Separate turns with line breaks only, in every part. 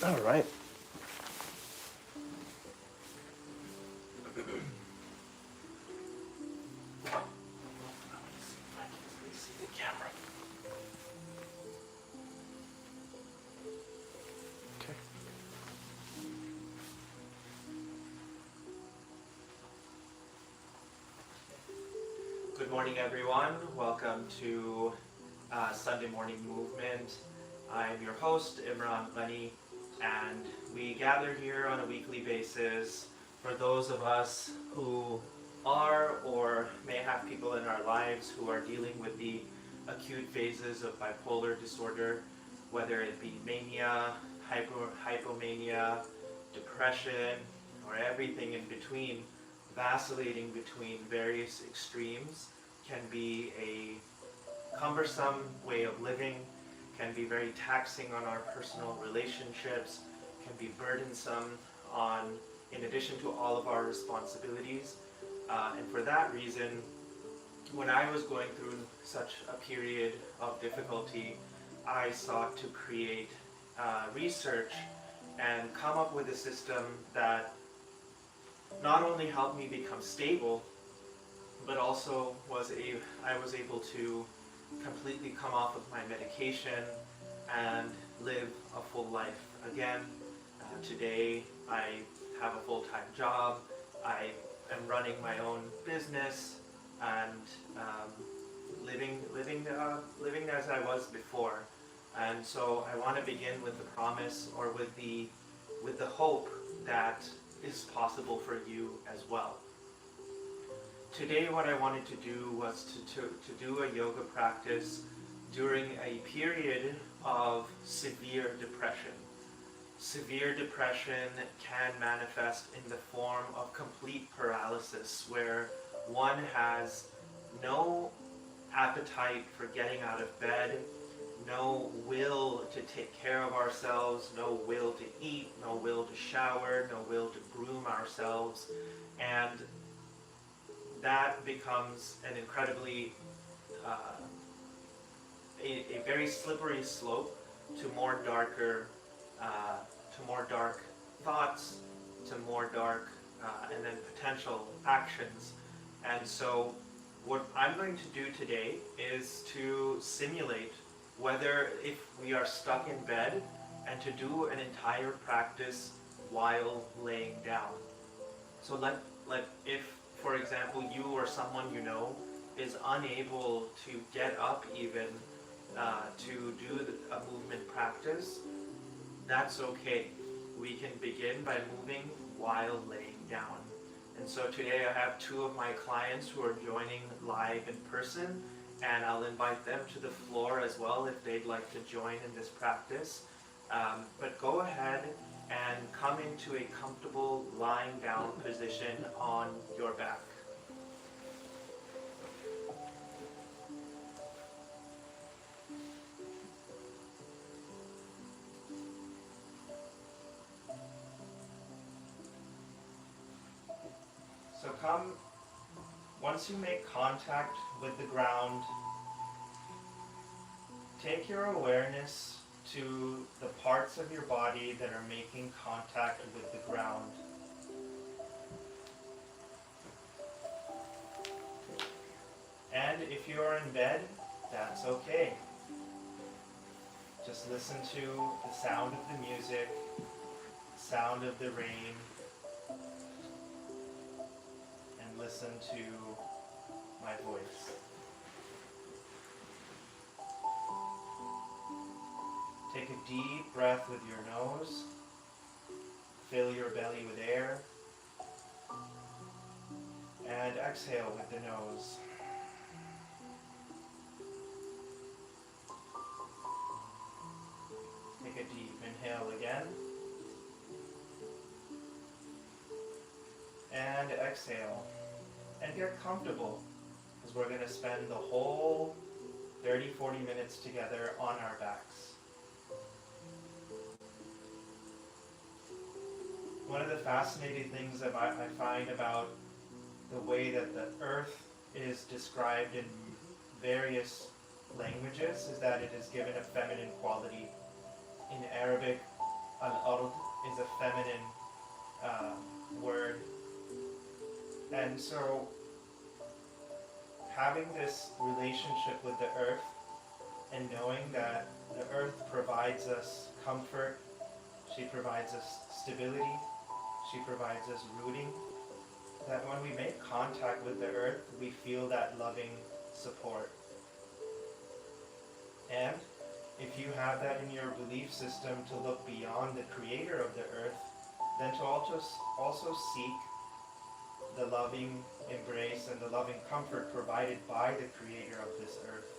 All right. See the camera. Okay.
Good morning, everyone. Welcome to Sunday Morning Movement. I'm your host, Imran Ghani, and we gather here on a weekly basis for those of us who are or may have people in our lives who are dealing with the acute phases of bipolar disorder, whether it be mania, hypomania, depression, or everything in between. Vacillating between various extremes can be a cumbersome way of living, can be very taxing on our personal relationships, can be burdensome on, in addition to all of our responsibilities. And for that reason, when I was going through such a period of difficulty, I sought to create research and come up with a system that not only helped me become stable, but also I was able to completely come off of my medication and live a full life again. Today I have a full-time job. I am running my own business and living as I was before. And so I want to begin with the promise, or with the hope that is possible for you as well. Today what I wanted to do was to do a yoga practice during a period of severe depression. Severe depression can manifest in the form of complete paralysis, where one has no appetite for getting out of bed, no will to take care of ourselves, no will to eat, no will to shower, no will to groom ourselves, and that becomes an incredibly, a very slippery slope to more dark thoughts, to more dark, and then potential actions. And so what I'm going to do today is to simulate whether if we are stuck in bed and to do an entire practice while laying down. So if, for example, you or someone you know is unable to get up even to do a movement practice, that's okay. We can begin by moving while laying down. And so today I have two of my clients who are joining live in person, and I'll invite them to the floor as well if they'd like to join in this practice. But go ahead and come into a comfortable lying down position on your back. So once you make contact with the ground, take your awareness to the parts of your body that are making contact with the ground. And if you are in bed, that's okay. Just listen to the sound of the music, sound of the rain, and listen to my voice. Take a deep breath with your nose. Fill your belly with air. And exhale with the nose. Take a deep inhale again. And exhale. And get comfortable, because we're going to spend the whole 30-40 minutes together on our backs. One of the fascinating things that I find about the way that the earth is described in various languages is that it is given a feminine quality. In Arabic, al-ard And so having this relationship with the earth and knowing that the earth provides us comfort, she provides us stability, she provides us rooting, that when we make contact with the earth, we feel that loving support. And if you have that in your belief system to look beyond the creator of the earth, then to also seek the loving embrace and the loving comfort provided by the creator of this earth.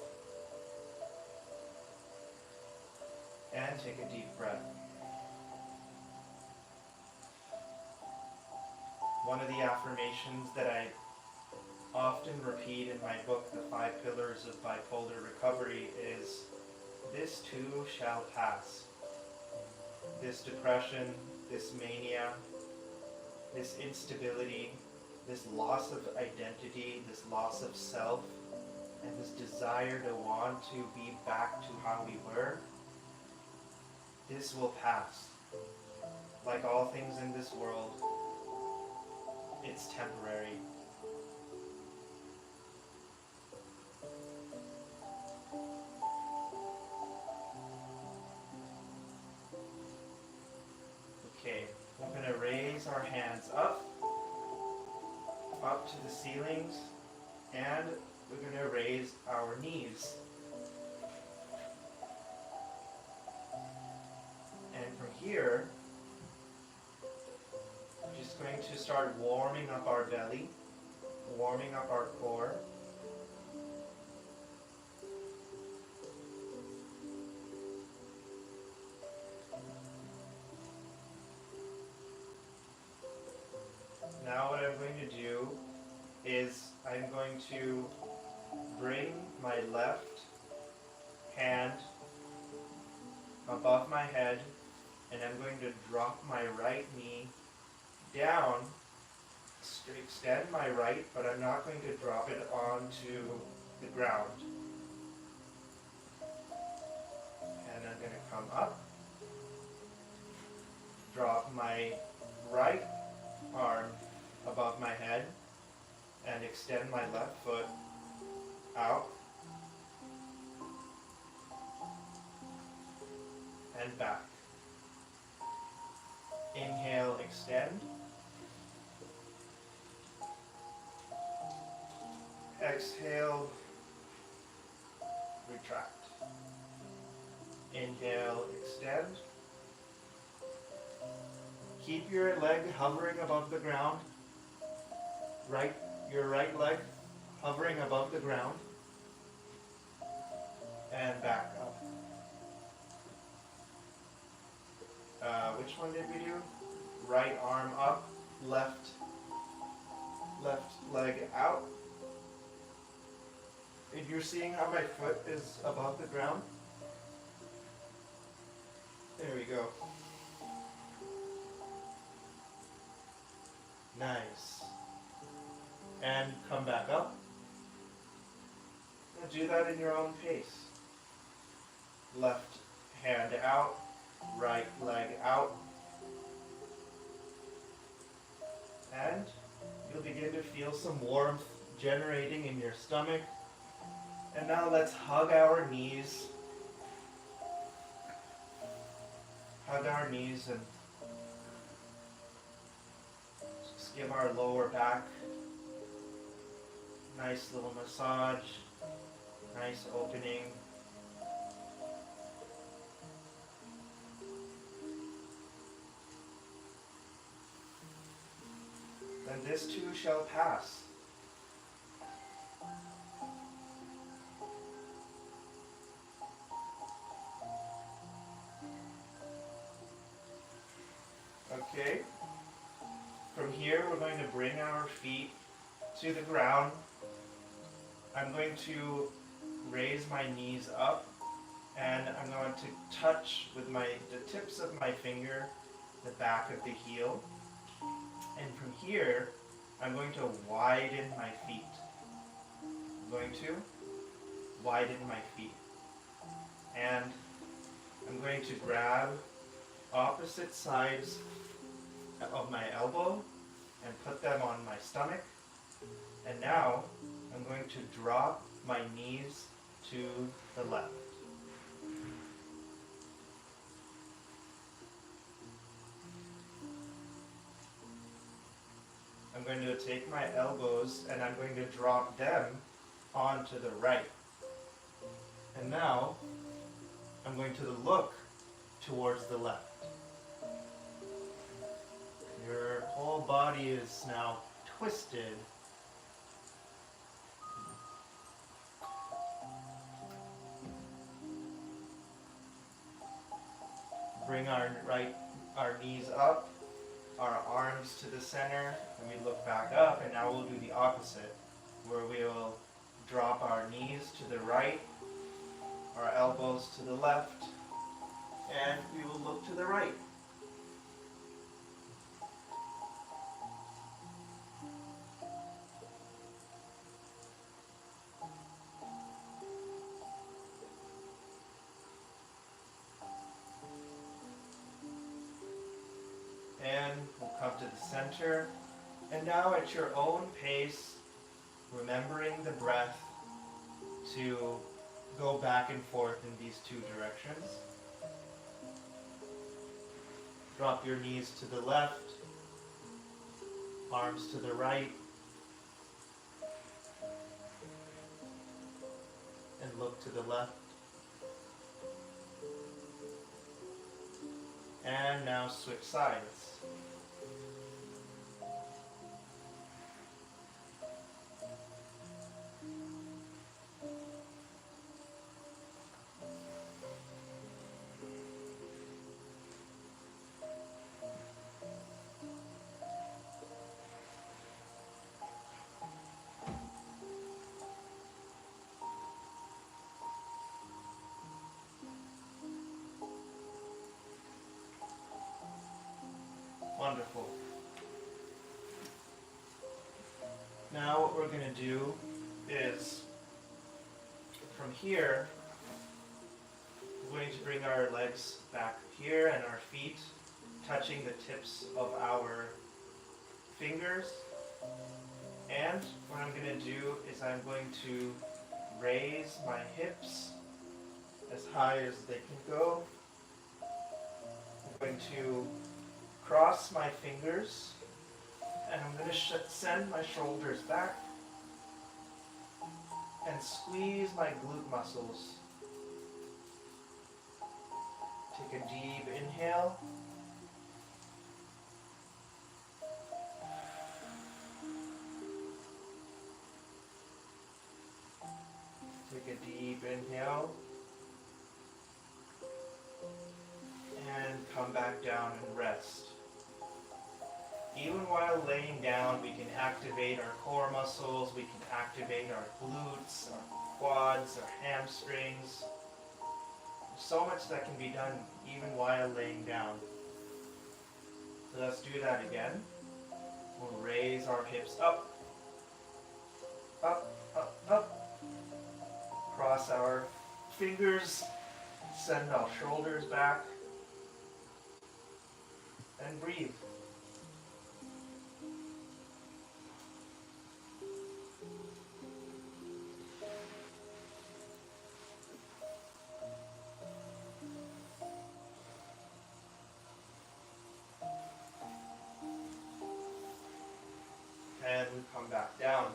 And take a deep breath. One of the affirmations that I often repeat in my book, The 5 Pillars of Bipolar Recovery, is, "This too shall pass." This depression, this mania, this instability, this loss of identity, this loss of self, and this desire to want to be back to how we were, this will pass. Like all things in this world, it's temporary. Okay, we're going to raise our hands up to the ceilings, and we're going to raise our knees. And from here, we're just going to start warming up our belly, warming up our core. Now what I'm going to do is I'm going to bring my left hand above my head, and I'm going to drop my right knee down, extend my right, but I'm not going to drop it onto the ground. And I'm going to come up, drop my right arm above my head, and extend my left foot out and back. Inhale, extend. Exhale, retract. Inhale, extend. Keep your leg hovering above the ground. Your right leg hovering above the ground. And back up. Which one did we do? Right arm up, left leg out. And you're seeing how my foot is above the ground? There we go. Nice. And come back up. And do that in your own pace. Left hand out, right leg out. And you'll begin to feel some warmth generating in your stomach. And now let's hug our knees. Hug our knees and just give our lower back a nice little massage, nice opening. Then this too shall pass. Okay, from here we're going to bring our feet to the ground. I'm going to raise my knees up, and I'm going to touch with the tips of my finger the back of the heel. And from here, I'm going to widen my feet. I'm going to widen my feet. And I'm going to grab opposite sides of my elbow and put them on my stomach And now I'm going to drop my knees to the left. I'm going to take my elbows and I'm going to drop them onto the right. And now I'm going to look towards the left. Your whole body is now twisted. Bring our knees up, our arms to the center, and we look back up, and now we'll do the opposite, where we will drop our knees to the right, our elbows to the left, and we will look to the right. And we'll come to the center. And now at your own pace, remembering the breath, to go back and forth in these two directions. Drop your knees to the left, arms to the right, and look to the left. And now switch sides. Wonderful. Now what we're going to do is, from here, we're going to bring our legs back here and our feet touching the tips of our fingers. And what I'm going to do is I'm going to raise my hips as high as they can go. I'm going to cross my fingers, and I'm going to send my shoulders back and squeeze my glute muscles. Take a deep inhale. Take a deep inhale. And come back down and rest. Even while laying down, we can activate our core muscles, we can activate our glutes, our quads, our hamstrings. There's so much that can be done even while laying down. So let's do that again. We'll raise our hips up, up, up, up. Cross our fingers, send our shoulders back, and breathe. And we come back down.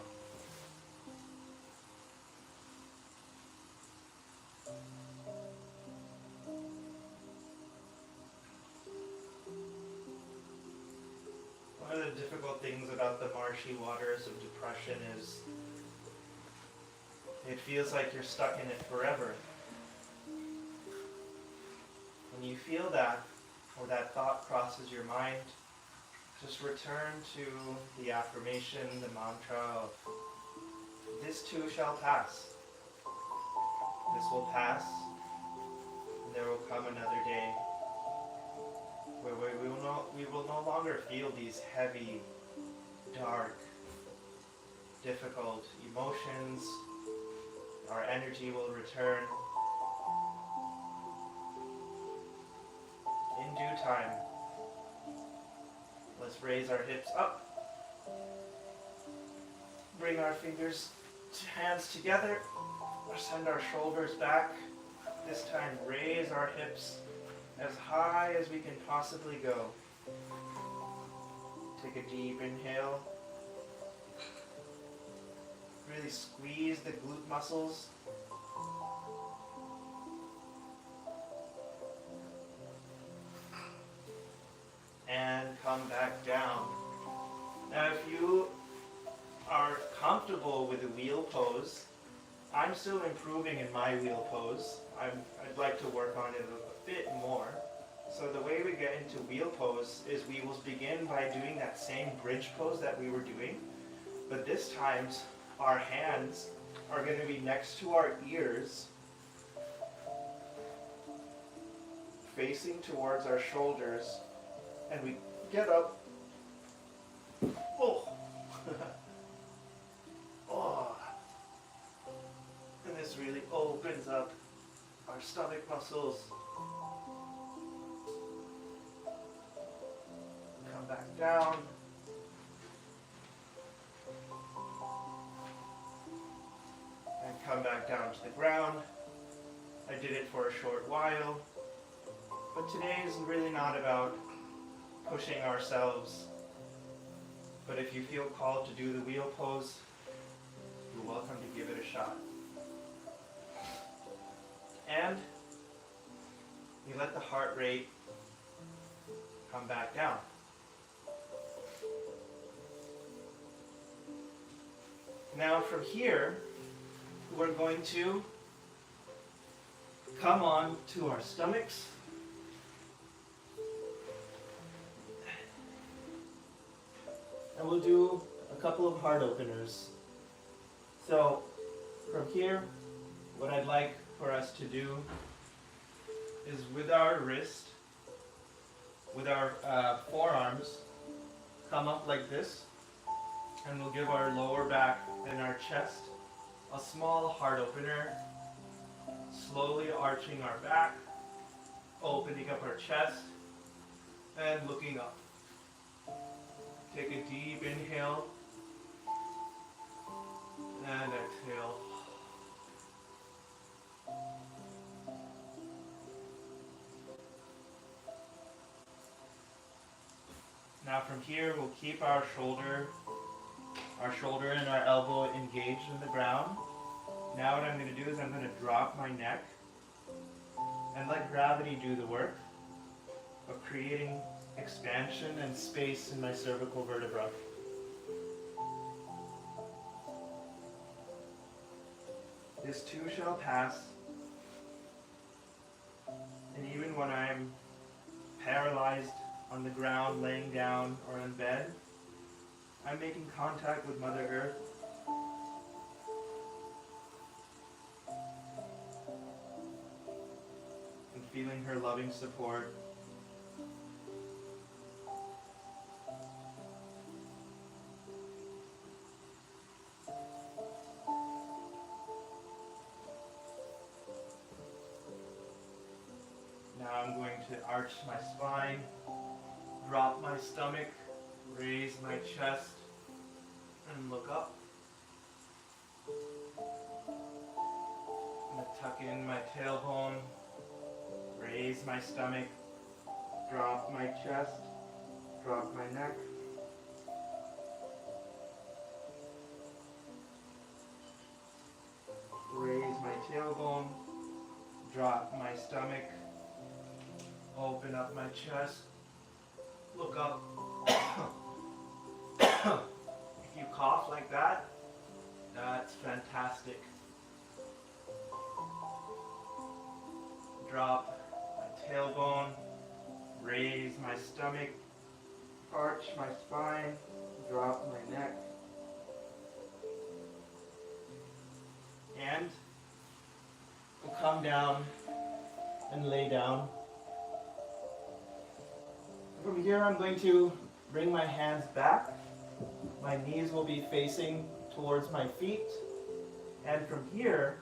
One of the difficult things about the marshy waters of depression is it feels like you're stuck in it forever. When you feel that, or that thought crosses your mind, just return to the affirmation, the mantra of, this too shall pass. This will pass, and there will come another day where we will no longer feel these heavy, dark, difficult emotions. Our energy will return in due time. Let's raise our hips up bring our hands together, send our shoulders back. This time raise our hips as high as we can possibly go. Take a deep inhale. Really squeeze the glute muscles. And come back down. Now if you are comfortable with the wheel pose, I'm still improving in my wheel pose. I'd like to work on it a bit more. So the way we get into wheel pose is we will begin by doing that same bridge pose that we were doing, but this time our hands are going to be next to our ears, facing towards our shoulders, and we get up. Oh! Oh! And this really opens up our stomach muscles. Come back down. And come back down to the ground. I did it for a short while. But today is really not about pushing ourselves. But if you feel called to do the wheel pose, you're welcome to give it a shot. And you let the heart rate come back down. Now from here, we're going to come on to our stomachs. And we'll do a couple of heart openers. So from here, what I'd like for us to do is with our wrist, with our forearms, come up like this, and we'll give our lower back and our chest a small heart opener, slowly arching our back, opening up our chest, and looking up. Take a deep inhale and exhale. Now from here, we'll keep our shoulder and our elbow engaged in the ground. Now what I'm going to do is I'm going to drop my neck and let gravity do the work of creating expansion and space in my cervical vertebra. This too shall pass. And even when I'm paralyzed on the ground, laying down, or in bed, I'm making contact with Mother Earth. And feeling her loving support. Now I'm going to arch my spine, drop my stomach, raise my chest, and look up. I'm going to tuck in my tailbone, raise my stomach, drop my chest, drop my neck. Raise my tailbone, drop my stomach, open up my chest, look up. If you cough like that, that's fantastic. Drop my tailbone, raise my stomach, arch my spine, drop my neck. And we'll come down and lay down. From here I'm going to bring my hands back. My knees will be facing towards my feet. And from here,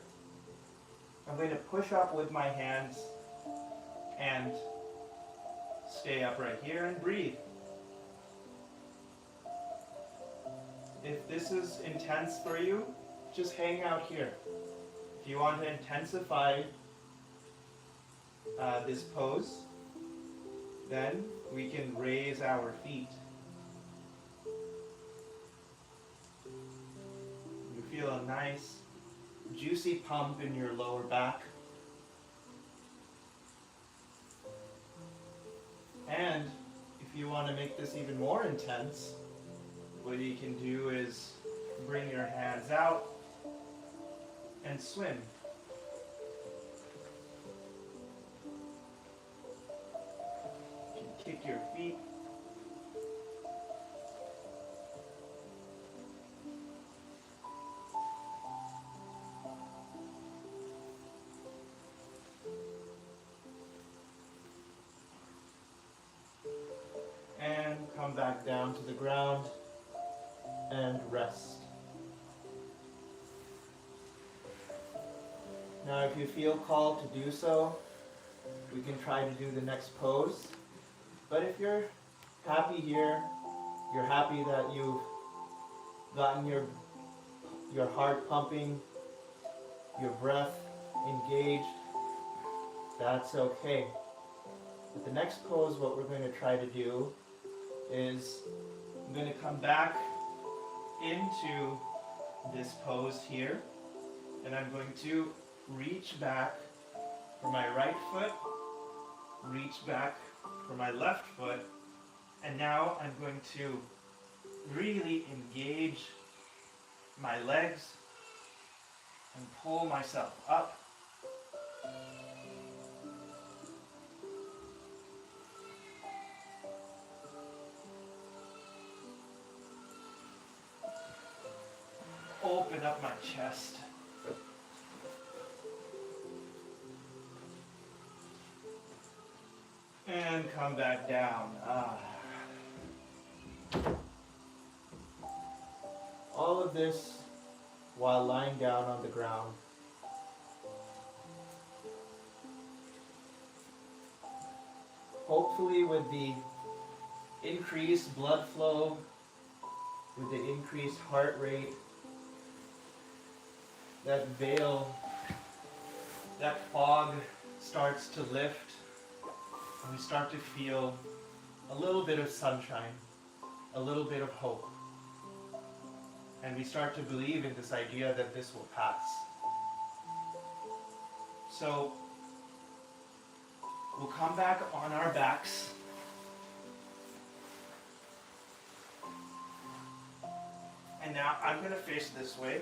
I'm going to push up with my hands and stay upright here and breathe. If this is intense for you, just hang out here. If you want to intensify this pose, then we can raise our feet. You feel a nice, juicy pump in your lower back. And if you want to make this even more intense, what you can do is bring your hands out and swim. You can kick your feet. And come back down to the ground and rest. Now if you feel called to do so, we can try to do the next pose. But if you're happy here, you're happy that you've gotten your heart pumping, your breath engaged, that's okay. But the next pose, what we're going to try to do is I'm going to come back into this pose here, and I'm going to reach back for my right foot, reach back for my left foot, and now I'm going to really engage my legs and pull myself up. Open up my chest. And come back down. All of this while lying down on the ground. Hopefully with the increased blood flow, with the increased heart rate, that veil, that fog starts to lift, and we start to feel a little bit of sunshine, a little bit of hope. And we start to believe in this idea that this will pass. So we'll come back on our backs. And now I'm going to face this way.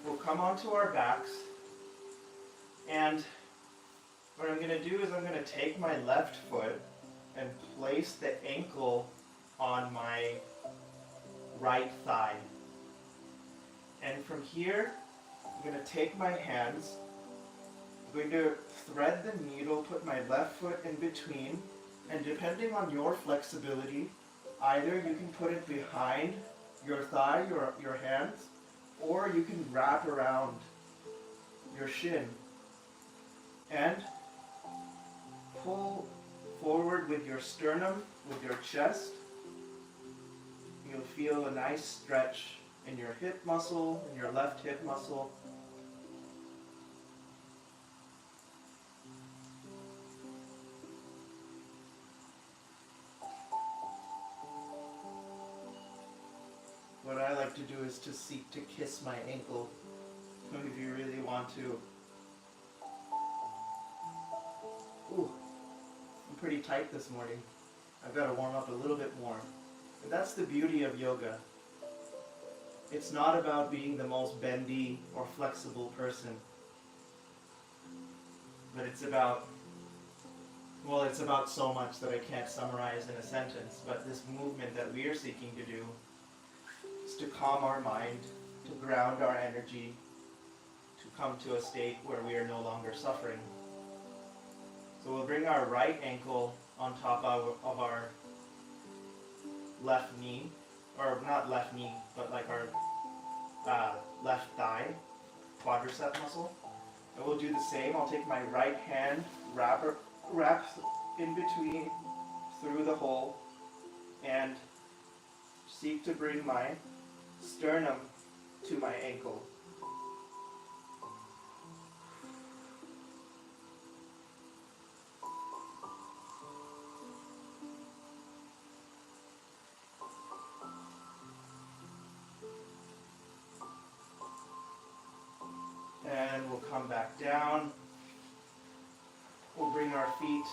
We'll come onto our backs, and what I'm going to do is I'm going to take my left foot and place the ankle on my right thigh. And from here, I'm going to take my hands, I'm going to thread the needle, put my left foot in between, and depending on your flexibility, either you can put it behind your thigh, your hands, or you can wrap around your shin and pull forward with your sternum, with your chest. You'll feel a nice stretch in your hip muscle, in your left hip muscle. What I like to do is to seek to kiss my ankle, if you really want to. Ooh, I'm pretty tight this morning. I've got to warm up a little bit more. And that's the beauty of yoga. It's not about being the most bendy or flexible person, but it's about so much that I can't summarize in a sentence. But this movement that we are seeking to do is to calm our mind, to ground our energy, to come to a state where we are no longer suffering. So we'll bring our right ankle on top of our left knee, or not left knee, but like our left thigh, quadricep muscle. And we'll do the same. I'll take my right hand, wrap in between, through the hole and seek to bring my sternum to my ankle. And we'll come back down. We'll bring our feet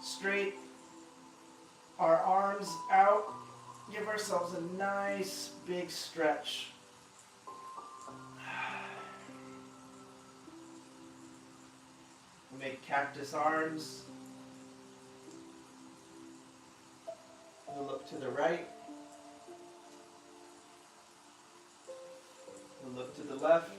straight, our arms out, give ourselves a nice big stretch. We'll make cactus arms. We'll look to the right. We'll look to the left.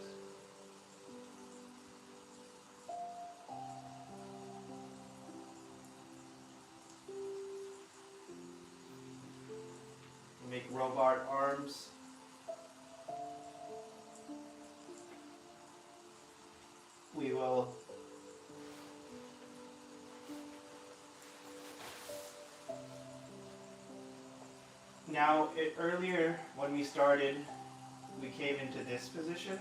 Make robot arms. We will now earlier when we started, we came into this position.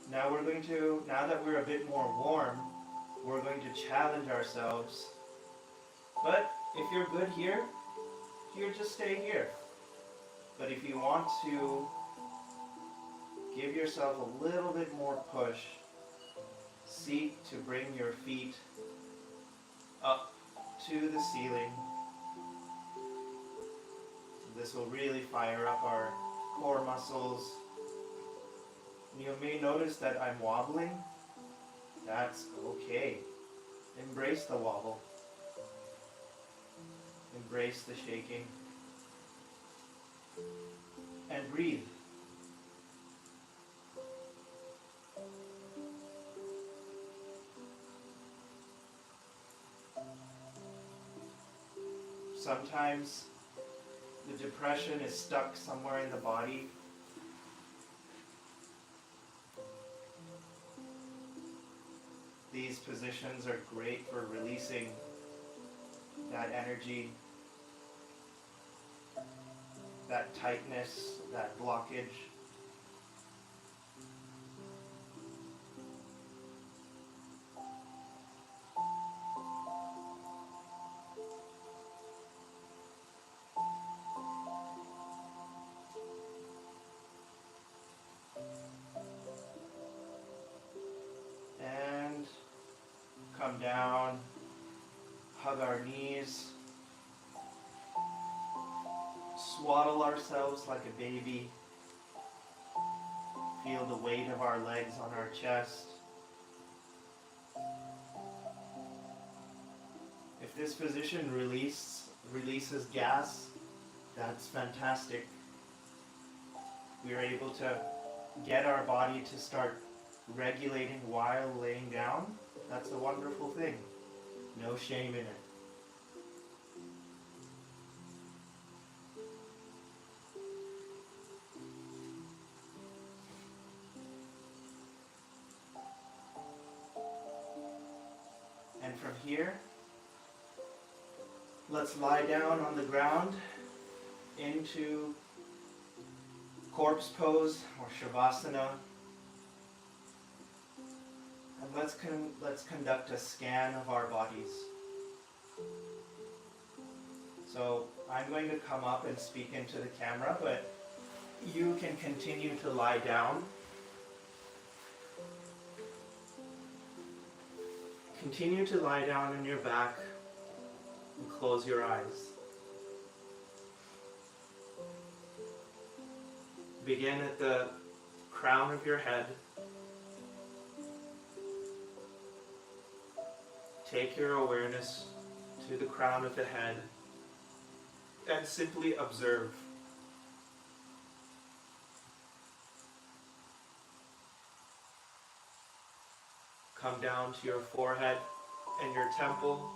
Now that we're a bit more warm, we're going to challenge ourselves. But if you're good here, just stay here. But if you want to give yourself a little bit more push, seek to bring your feet up to the ceiling. This will really fire up our core muscles. You may notice that I'm wobbling. That's okay. Embrace the wobble. Embrace the shaking. And breathe. Sometimes the depression is stuck somewhere in the body. These positions are great for releasing that energy, that tightness, that blockage. And come down, hug our knees. Swaddle ourselves like a baby. Feel the weight of our legs on our chest. If this position releases gas, that's fantastic. We are able to get our body to start regulating while laying down. That's a wonderful thing. No shame in it. And from here, let's lie down on the ground into corpse pose or shavasana. And let's conduct a scan of our bodies. So I'm going to come up and speak into the camera, but you can continue to lie down. Continue to lie down on your back and close your eyes. Begin at the crown of your head. Take your awareness to the crown of the head and simply observe. Come down to your forehead and your temple,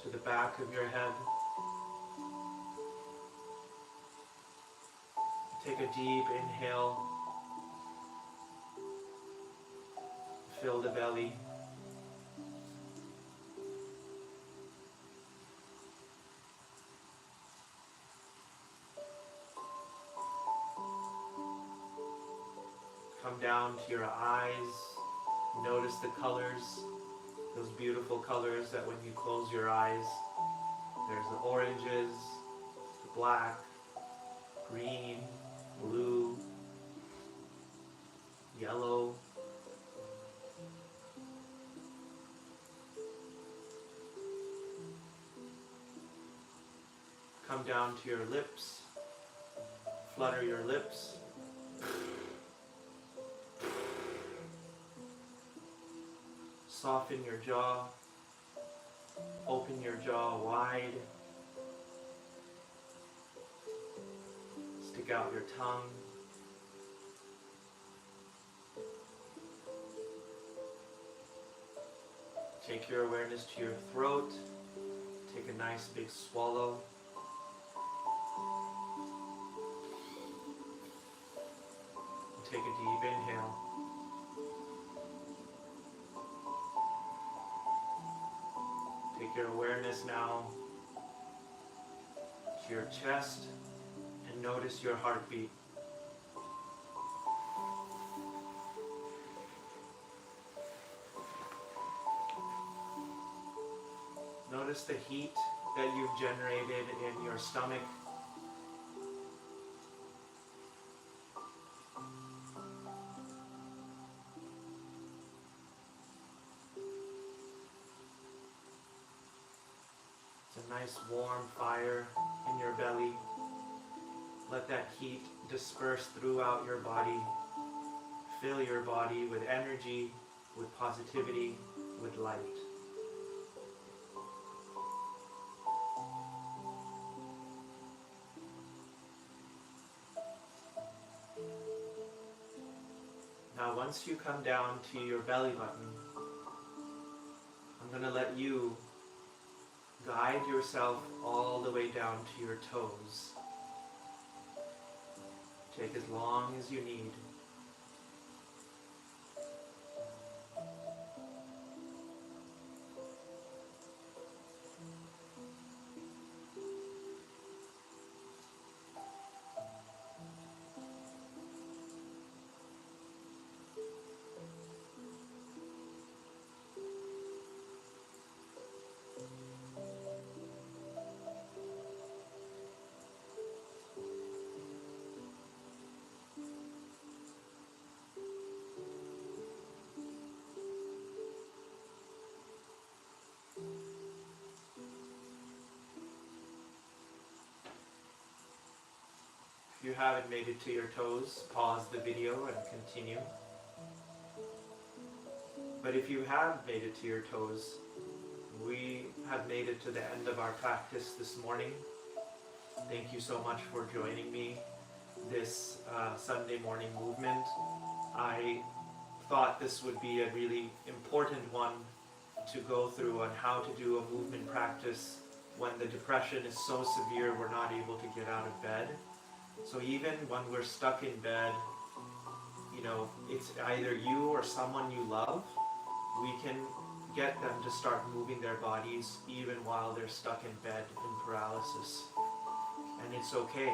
to the back of your head. Take a deep inhale. Fill the belly. come down to your eyes. Notice the colors, those beautiful colors that when you close your eyes, there's the oranges, the black, green, blue, yellow. Come down to your lips, flutter your lips. Soften your jaw, open your jaw wide, stick out your tongue. Take your awareness to your throat, take a nice big swallow. Take a deep inhale. Take your awareness now to your chest and notice your heartbeat. Notice the heat that you've generated in your stomach. Nice warm fire in your belly. Let that heat disperse throughout your body. Fill your body with energy, with positivity, with light. Now once you come down to your belly button, I'm going to let you guide yourself all the way down to your toes. Take as long as you need. If you haven't made it to your toes, pause the video and continue. But if you have made it to your toes, we have made it to the end of our practice this morning. Thank you so much for joining me this Sunday morning movement. I thought this would be a really important one to go through on how to do a movement practice when the depression is so severe we're not able to get out of bed. So even when we're stuck in bed, you know, it's either you or someone you love, we can get them to start moving their bodies even while they're stuck in bed in paralysis. And it's okay.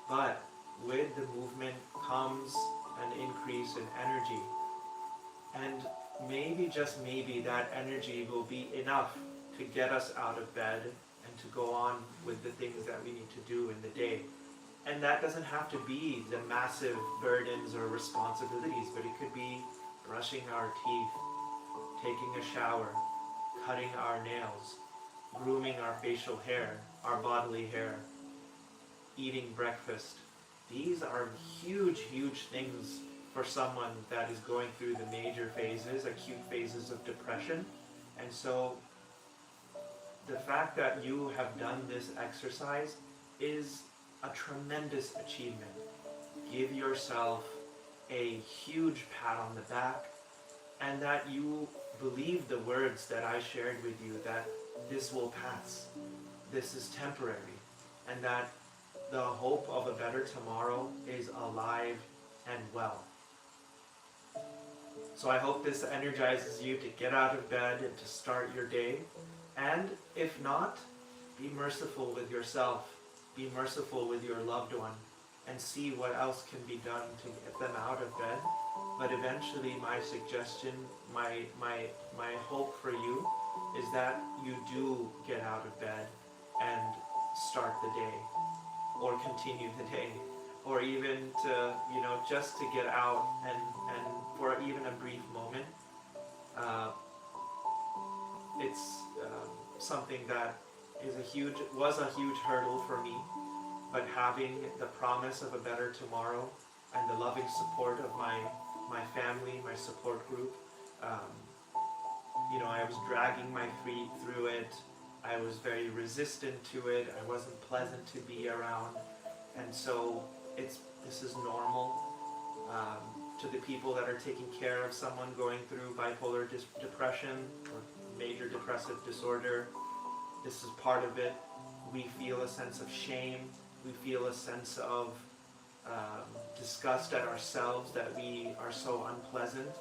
But with the movement comes an increase in energy. And maybe, just maybe, that energy will be enough to get us out of bed and to go on with the things that we need to do in the day. And that doesn't have to be the massive burdens or responsibilities, but it could be brushing our teeth, taking a shower, cutting our nails, grooming our facial hair, our bodily hair, eating breakfast. These are huge, huge things for someone that is going through the major phases, acute phases of depression. And so the fact that you have done this exercise is a tremendous achievement. Give yourself a huge pat on the back, and that you believe the words that I shared with you, that this will pass, this is temporary, and that the hope of a better tomorrow is alive and well. So I hope this energizes you to get out of bed and to start your day. And if not, be merciful with yourself. Be merciful with your loved one and see what else can be done to get them out of bed But eventually my suggestion, my hope for you is that you do get out of bed and start the day, or continue the day, or even to, just to get out and for even a brief moment. Uh, it's something that was a huge hurdle for me, but having the promise of a better tomorrow and the loving support of my family, my support group, I was dragging my feet through it. I was very resistant to it. I wasn't pleasant to be around, and so this is normal. To the people that are taking care of someone going through bipolar depression or major depressive disorder, this is part of it. We feel a sense of shame. We feel a sense of disgust at ourselves that we are so unpleasant.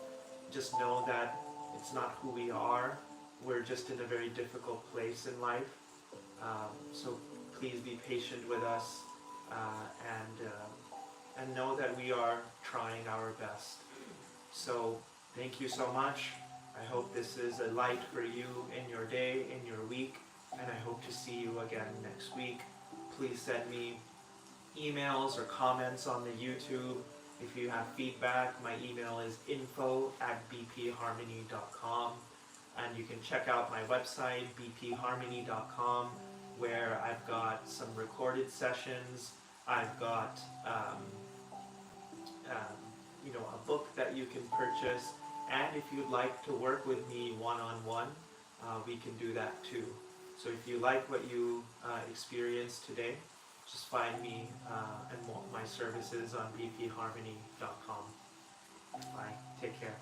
Just know that it's not who we are. We're just in a very difficult place in life. So please be patient with us and know that we are trying our best. So thank you so much. I hope this is a light for you in your day, in your week, and I hope to see you again next week. Please send me emails or comments on the YouTube. If you have feedback, my email is info@bpharmony.com, and you can check out my website, bpharmony.com, where I've got some recorded sessions. I've got a book that you can purchase, and if you'd like to work with me one-on-one, we can do that too. So if you like what you experienced today, just find me and my services on bpharmony.com. Bye. Take care.